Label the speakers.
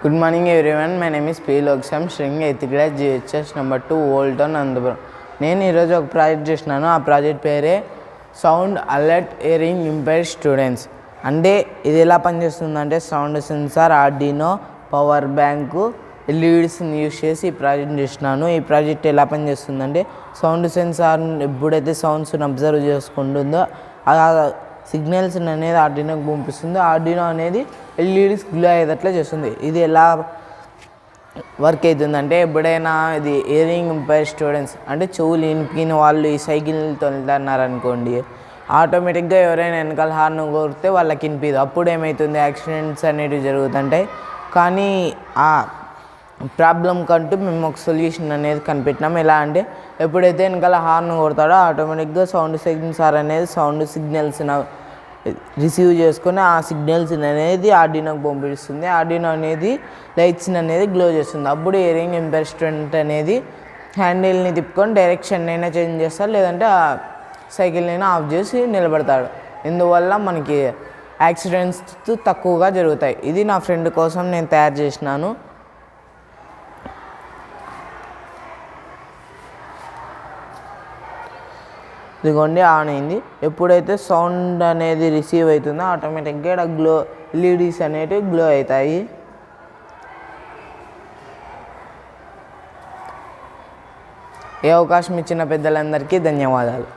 Speaker 1: Good morning everyone. My name is P. Loksham, staying 8th class GHS number 2 Old Town Anantapur. నేను ఈరోజు ఒక project చేసినాను. ఆ project పేరే sound alert hearing impaired students. అంటే ఇది ఎలా పనిచేస్తుందంటే sound sensor, Arduino, power bank, ఎల్ఈడీస్ని యూజ్ చేసి ఈ ప్రాజెక్ట్ చేసినాను. ఈ ప్రాజెక్ట్ ఎలా పనిచేస్తుందంటే సౌండ్ సెన్సార్ ఎప్పుడైతే సౌండ్స్ని అబ్జర్వ్ చేసుకుంటుందో ఆ సిగ్నల్స్ అనేది ఆర్డినోకి పంపిస్తుంది. ఆర్డినో అనేది ఎల్ఈడీస్ గ్లో అయ్యేటట్లా చేస్తుంది. ఇది ఎలా వర్క్ అవుతుందంటే ఎప్పుడైనా ఇది హియరింగ్ ఇంపైర్డ్ స్టూడెంట్స్ అంటే చెవులు వినిపిన వాళ్ళు ఈ సైకిల్తో వెళ్తున్నారనుకోండి, ఆటోమేటిక్గా ఎవరైనా వెనకాల హార్న్ కొడితే వాళ్ళకి వినిపిదు. అప్పుడు ఏమవుతుంది, యాక్సిడెంట్స్ అనేవి జరుగుతుంటాయి. కానీ ఆ ప్రాబ్లం కంటూ మేము ఒక సొల్యూషన్ అనేది కనిపెట్టినాం. ఎలా అంటే ఎప్పుడైతే వెనకాల హార్న్ కొడతాడో ఆటోమేటిక్గా సౌండ్ సెన్సార్ అనేది సౌండ్ సిగ్నల్స్ రిసీవ్ చేసుకొని ఆ సిగ్నల్స్ అనేది ఆర్డినోకి పంపిస్తుంది. ఆర్డినో అనేది లైట్స్ అనేది గ్లో చేస్తుంది. అప్పుడు హియరింగ్ ఇంపైర్డ్ స్టూడెంట్ అనేది హ్యాండిల్ని తిప్పుకొని డైరెక్షన్ అయినా చేంజ్ చేస్తాడు, లేదంటే ఆ సైకిల్నైనా ఆఫ్ చేసి నిలబడతాడు. ఇందువల్ల మనకి యాక్సిడెంట్స్ తక్కువగా జరుగుతాయి. ఇది నా ఫ్రెండ్ కోసం నేను తయారు చేసినాను. ఇదిగోండి ఆన్ అయింది. ఎప్పుడైతే సౌండ్ అనేది రిసీవ్ అవుతుందో ఆటోమేటిక్గా ఇక్కడ గ్లో ఎల్ఈడీస్ అనేవి గ్లో అవుతాయి. ఈ అవకాశం ఇచ్చిన పెద్దలందరికీ ధన్యవాదాలు.